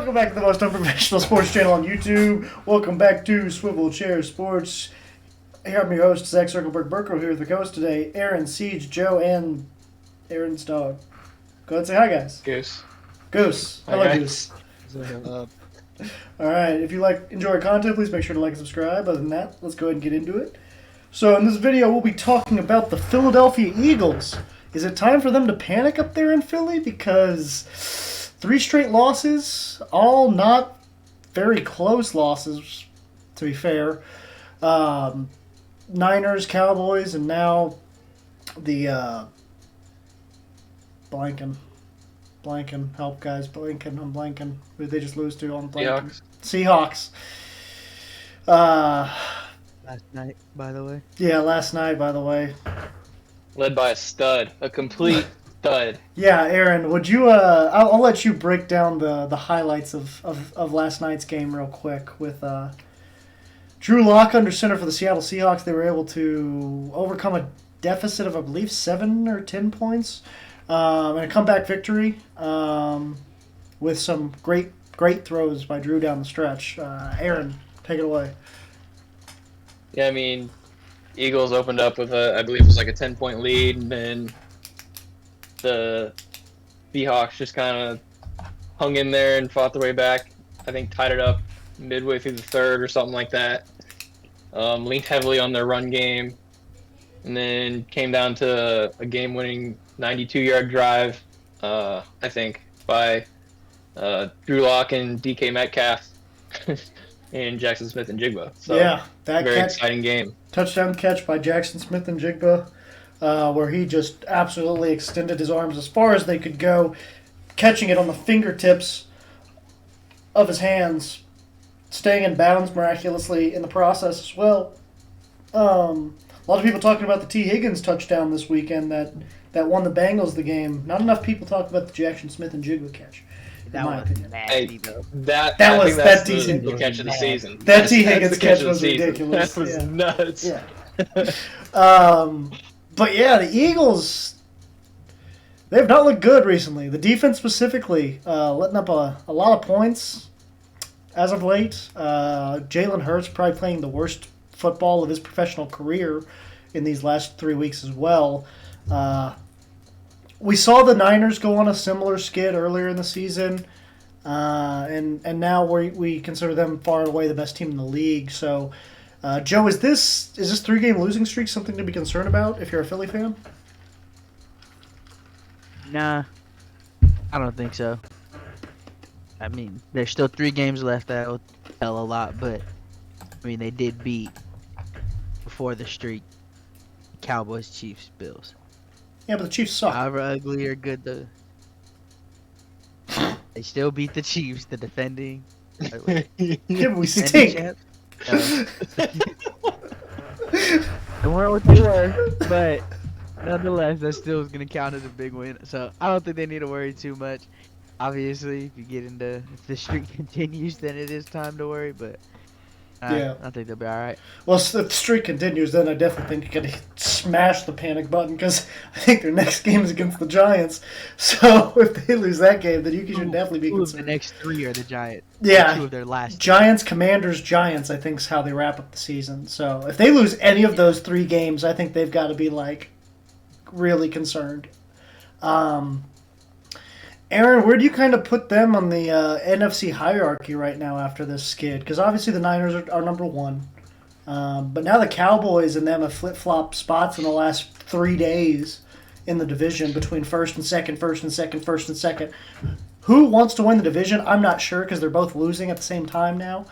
Welcome back to the most unprofessional sports channel on YouTube. Welcome back to Swivel Chair Sports. Here I'm your host, Zach Circleberg Burko, here with the host today, Aaron, Siege, Joe, and Aaron's dog. Go ahead and say hi, guys. Goose. Goose. Hi, Hello, guys. Goose. Alright, if you enjoy our content, please make sure to like and subscribe. Other than that, let's go ahead and get into it. So in this video, we'll be talking about the Philadelphia Eagles. Is it time for them to panic up there in Philly? Because 3 straight losses, all not very close losses, to be fair. Niners, Cowboys, and now the blanking. Help, guys. I'm blanking. Who did they just lose to? I'm blanking. Seahawks. Last night, by the way. Yeah, last night, by the way. Led by a stud. A complete stud. Yeah, Aaron, would you, I'll let you break down the highlights of last night's game real quick with Drew Lock under center for the Seattle Seahawks. They were able to overcome a deficit of, I believe, 7 or 10 points and a comeback victory with some great throws by Drew down the stretch. Aaron, take it away. Yeah, I mean, Eagles opened up with I believe it was like a 10-point lead, and then the Seahawks just kind of hung in there and fought their way back. I think tied it up midway through the third or something like that. Leaned heavily on their run game, and then came down to a game-winning 92-yard drive, I think, by Drew Lock and DK Metcalf and Jackson Smith and Jigba. So, yeah, that very exciting game. Touchdown catch by Jackson Smith and Jigba, where he just absolutely extended his arms as far as they could go, catching it on the fingertips of his hands, staying in bounds miraculously in the process as well. A lot of people talking about the T. Higgins touchdown this weekend that won the Bengals the game. Not enough people talk about the Jackson Smith and Jigba catch. That was nasty, though. That was that's the catch of the season. That T. Higgins That's the catch of the was season. ridiculous. That was Yeah. nuts. Yeah. But yeah, the Eagles, they've not looked good recently. The defense specifically, letting up a lot of points as of late. Jalen Hurts probably playing the worst football of his professional career in these last 3 weeks as well. We saw the Niners go on a similar skid earlier in the season, and now we consider them far and away the best team in the league. So, Joe, is this 3-game losing streak something to be concerned about if you're a Philly fan? Nah, I don't think so. I mean, there's still 3 games left. That will tell a lot, but I mean, they did beat before the streak Cowboys, Chiefs, Bills. Yeah, but the Chiefs suck. However ugly or good they still beat the Chiefs, the defending. Yeah, but we defending stink. champs. They weren't what they were, but nonetheless, that still is going to count as a big win. So I don't think they need to worry too much. Obviously, if the streak continues, then it is time to worry. But Yeah. I think they'll be all right. Well, if the streak continues, then I definitely think you got to smash the panic button because I think their next game is against the Giants. So if they lose that game, then you should definitely be Two of the concerned. next 3 are the Giants. Yeah. 2 of their last. Giants, Commanders, Giants, I think is how they wrap up the season. So if they lose any of those 3 games, I think they've got to be really concerned. Aaron, where do you kind of put them on the NFC hierarchy right now after this skid? Because obviously the Niners are number 1. But now the Cowboys and them have flip-flopped spots in the last 3 days in the division between first and second. Who wants to win the division? I'm not sure because they're both losing at the same time now.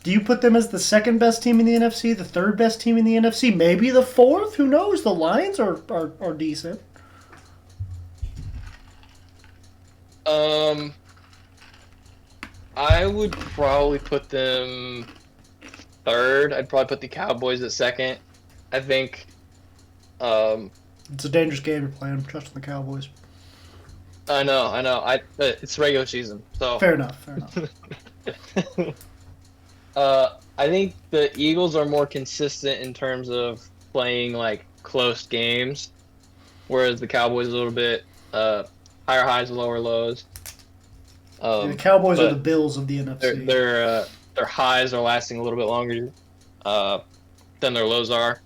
Do you put them as the second best team in the NFC, the third best team in the NFC, maybe the fourth? Who knows? The Lions are decent. I would probably put them third. I'd probably put the Cowboys at second. I think. It's a dangerous game you're playing. Trust in the Cowboys. I know. It's regular season, so. Fair enough. I think the Eagles are more consistent in terms of playing close games, whereas the Cowboys a little bit higher highs and lower lows. The Cowboys are but the Bills of the their NFC. their highs are lasting a little bit longer than their lows are.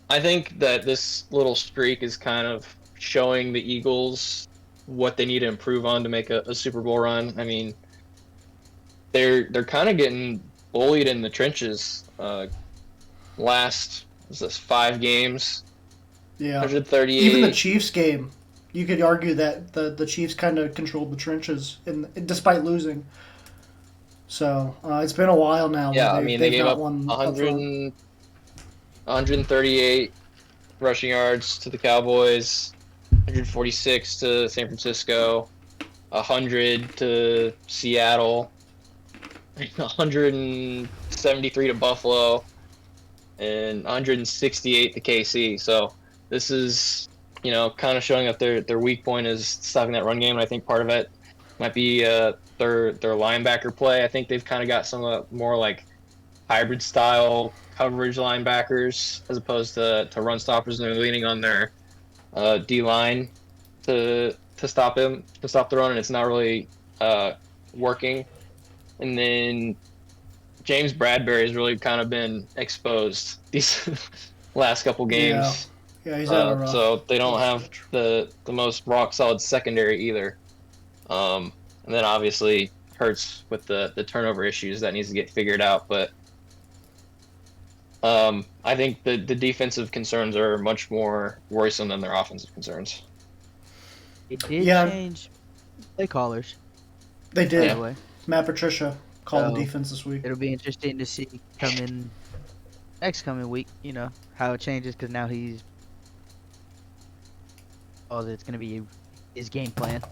I think that this little streak is kind of showing the Eagles what they need to improve on to make a Super Bowl run. I mean, they're kind of getting bullied in the trenches. Last was this 5 games, Yeah. 138. Even the Chiefs game, you could argue that the Chiefs kind of controlled the trenches despite losing. So it's been a while now. Yeah, where I mean they they've gave not up won 100, front. 138 rushing yards to the Cowboys, 146 to San Francisco, 100 to Seattle, 173 to Buffalo, and 168 to KC. So this is, kind of showing that their weak point is stopping that run game, and I think part of it might be their linebacker play. I think they've kind of got some more like hybrid style coverage linebackers as opposed to run stoppers, and they're leaning on their D line to stop the run, and it's not really working. And then James Bradbury has really kind of been exposed these last couple games. Yeah, he's had a rough. So they don't have the most rock solid secondary either. And then obviously Hurts with the turnover issues that needs to get figured out. But I think the defensive concerns are much more worrisome than their offensive concerns. It did Yeah. change play callers. They By did. the way. Matt Patricia called So, the defense this week. It'll be interesting to see next coming week, how it changes because now it's going to be his game plan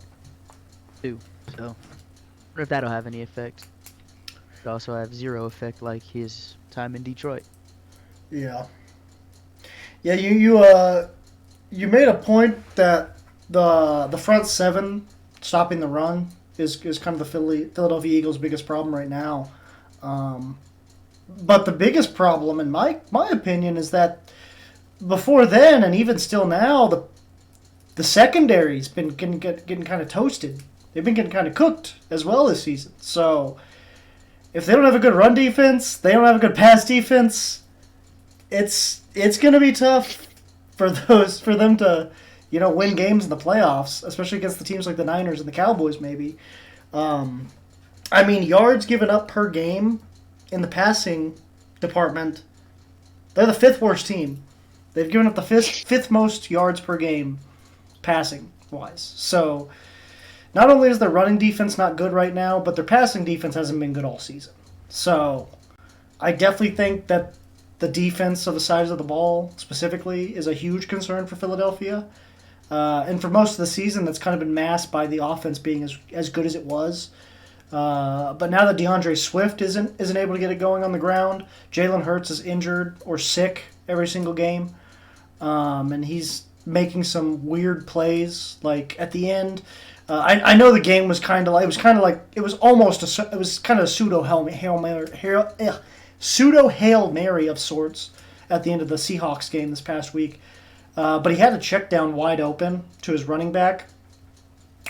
too. So, I wonder if that'll have any effect. It also have zero effect like his time in Detroit. Yeah. Yeah, you made a point that the front seven stopping the run is kind of the Philadelphia Eagles' biggest problem right now. But the biggest problem, in my opinion, is that before then and even still now, the secondary's been getting kind of toasted. They've been getting kind of cooked as well this season. So if they don't have a good run defense, they don't have a good pass defense, it's going to be tough for them to win games in the playoffs, especially against the teams like the Niners and the Cowboys maybe. Yards given up per game in the passing department, they're the 5th worst team. They've given up the fifth most yards per game passing wise. So not only is their running defense not good right now, but their passing defense hasn't been good all season. So I definitely think that the defense of the sides of the ball specifically is a huge concern for Philadelphia. And for most of the season, that's kind of been masked by the offense being as good as it was. But now that DeAndre Swift isn't able to get it going on the ground, Jalen Hurts is injured or sick every single game, and he's making some weird plays. Like at the end, I know the game was kind of like it was kind of a pseudo Hail Mary of sorts at the end of the Seahawks game this past week. But he had a check down wide open to his running back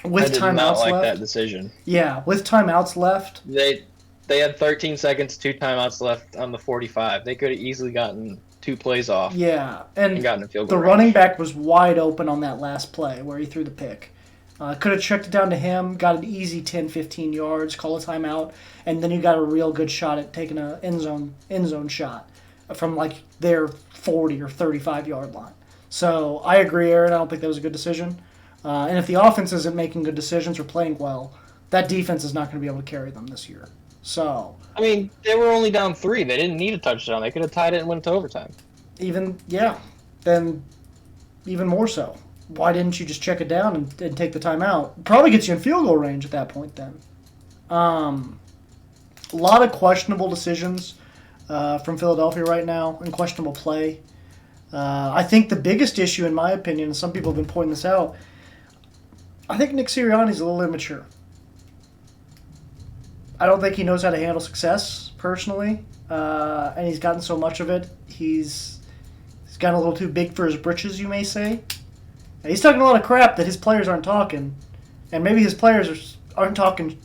with I did timeouts not like left. that decision. Yeah, with timeouts left. They had 13 seconds, 2 timeouts left on the 45. They could have easily gotten 2 plays off. Yeah, and gotten a field goal the range. running back was wide open on that last play where he threw the pick. Could have checked it down to him, got an easy 10, 15 yards, call a timeout, and then you got a real good shot at taking an end zone shot from like their 40 or 35 yard line. So I agree, Aaron. I don't think that was a good decision. And if the offense isn't making good decisions or playing well, that defense is not going to be able to carry them this year. So they were only down 3. They didn't need a touchdown. They could have tied it and went to overtime. Then even more so. Why didn't you just check it down and take the timeout? Probably gets you in field goal range at that point then. A lot of questionable decisions from Philadelphia right now and questionable play. I think the biggest issue, in my opinion, and some people have been pointing this out, I think Nick Sirianni's a little immature. I don't think he knows how to handle success, personally, and he's gotten so much of it. He's gotten a little too big for his britches, you may say. And he's talking a lot of crap that his players aren't talking, and maybe his players aren't talking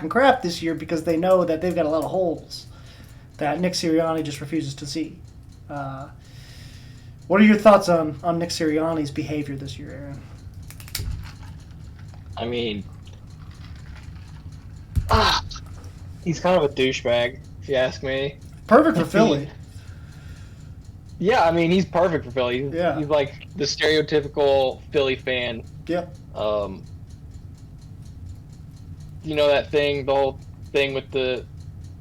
crap this year because they know that they've got a lot of holes that Nick Sirianni just refuses to see. What are your thoughts on Nick Sirianni's behavior this year, Aaron? I mean, he's kind of a douchebag, if you ask me. Perfect for Philly. Yeah, I mean, he's perfect for Philly. Yeah. He's like the stereotypical Philly fan. Yep. You know that thing, the whole thing with the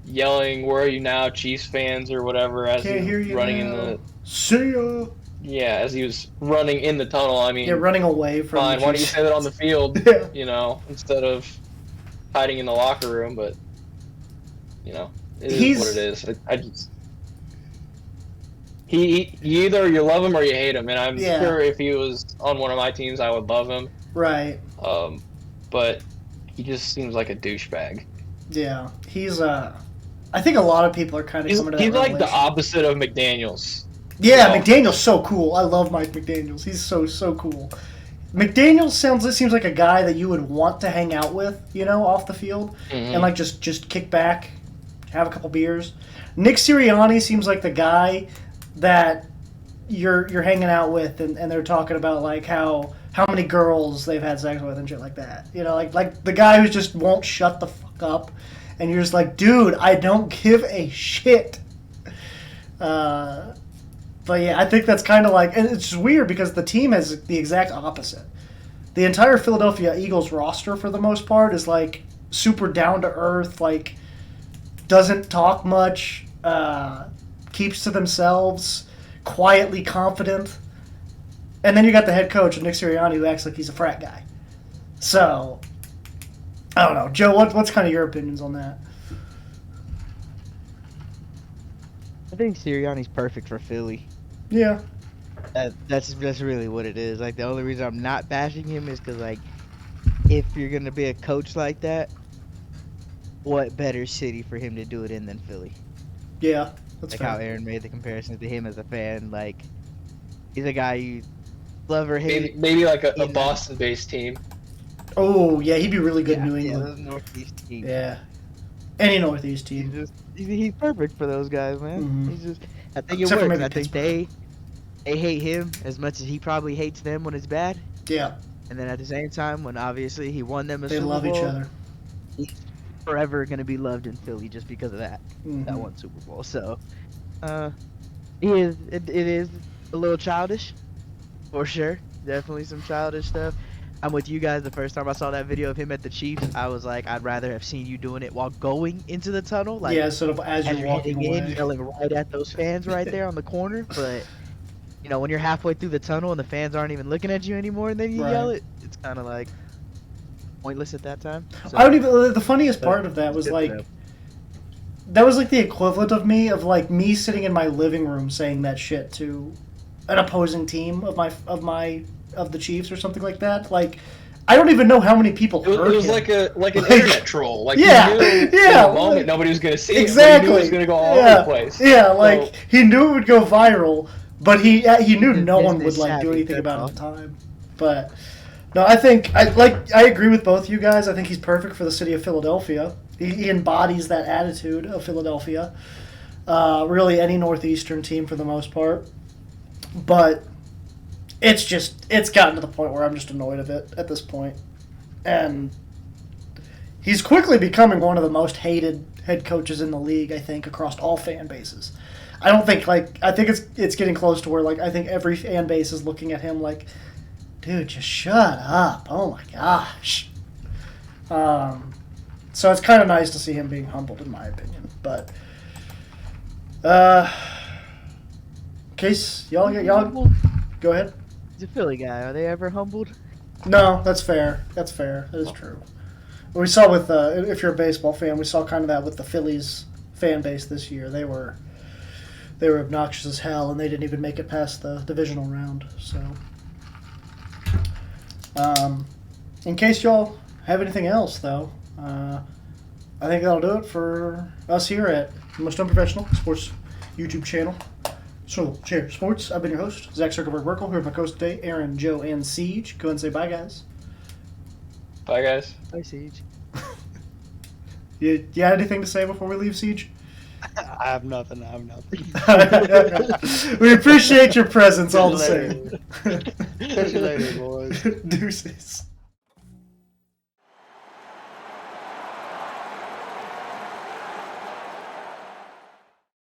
yelling, "Where are you now, Chiefs fans?" or whatever, as Can't he hear was you running now. in the See ya. yeah, as he was running in the tunnel. I mean, Yeah, running away from. fine. the Why don't you Chiefs. say that on the field? Yeah. You know, instead of hiding in the locker room. But you know, it is what it is. I just. You either you love him or you hate him, and I'm Yeah. sure if he was on one of my teams, I would love him. Right. But he just seems like a douchebag. Yeah. He's I think a lot of people are kind of coming to that He's like the revelation. opposite of McDaniels. Yeah, you know? McDaniel's so cool. I love Mike McDaniels. He's so cool. McDaniels seems like a guy that you would want to hang out with, you know, off the field, Mhm. and like just kick back, have a couple beers. Nick Sirianni seems like the guy that you're hanging out with, and they're talking about like how many girls they've had sex with and shit like that. You know, like the guy who just won't shut the fuck up, and you're just like, dude, I don't give a shit. But yeah, I think that's kind of like, and it's weird because the team has the exact opposite. The entire Philadelphia Eagles roster, for the most part, is like super down to earth, like doesn't talk much, keeps to themselves, quietly confident. And then you got the head coach, Nick Sirianni, who acts like he's a frat guy. So, I don't know. Joe, what's kind of your opinions on that? I think Sirianni's perfect for Philly. Yeah. That's really what it is. Like the only reason I'm not bashing him is because like, if you're gonna be a coach like that, what better city for him to do it in than Philly? Yeah. That's Like fair. how Aaron made the comparison to him as a fan. Like he's a guy you love or hate. Maybe like a You know. Boston-based team. Oh, yeah, he'd be really good Yeah, in New yeah, England. those Northeast teams. Yeah. Any Northeast He's team. just he's perfect for those guys, man. Mhm. He's just I think Except it for works. maybe I think they hate him as much as he probably hates them when it's bad. Yeah. And then at the same time, when obviously he won them a They Super love Bowl, each other. he's forever gonna be loved in Philly just because of that Mhm. one Super Bowl. So, it is a little childish, for sure. Definitely some childish stuff. I'm with you guys. The first time I saw that video of him at the Chiefs, I was like, I'd rather have seen you doing it while going into the tunnel, like Yeah, sort of as as you're you're walking heading in, away. yelling right at those fans right there on the corner. But you know, when you're halfway through the tunnel and the fans aren't even looking at you anymore, and then you Right. yell it, it's kind of like pointless at that time. So, I don't even. The funniest part of that was good like though. that was like the equivalent of me sitting in my living room saying that shit to an opposing team of the Chiefs or something like that. Like, I don't even know how many people It heard was him. like an Like- internet troll. Like Yeah, you knew yeah, in the moment like- nobody was gonna see it. Exactly. But you knew it was gonna go all yeah. over the place. Yeah, like So- he knew it would go viral, but he knew He's no one would business like do savvy, anything that's about it all. at the time. But no, I agree with both you guys. I think he's perfect for the city of Philadelphia. He embodies that attitude of Philadelphia. Really, any northeastern team for the most part. But it's gotten to the point where I'm just annoyed of it at this point. And he's quickly becoming one of the most hated head coaches in the league, I think, across all fan bases. I don't think I think it's getting close to where I think every fan base is looking at him like, dude, just shut up. Oh my gosh. So it's kind of nice to see him being humbled, in my opinion. But case y'all go ahead. He's a Philly guy. Are they ever humbled? No, that's fair. That's fair. That is true. We saw with if you're a baseball fan, we saw kind of that with the Phillies fan base this year. They were obnoxious as hell, and they didn't even make it past the divisional round. So, in case y'all have anything else, though, I think that'll do it for us here at Most Unprofessional Sports YouTube channel. So, Chair Sports. I've been your host, Zach Zuckerberg-Merkel. Here with my co-host today, Aaron, Joe, and Siege. Go ahead and say bye, guys. Bye, guys. Hi, Siege. You had anything to say before we leave, Siege? I have nothing. We appreciate your presence all the Later. same. Catch you later, boys. Deuces.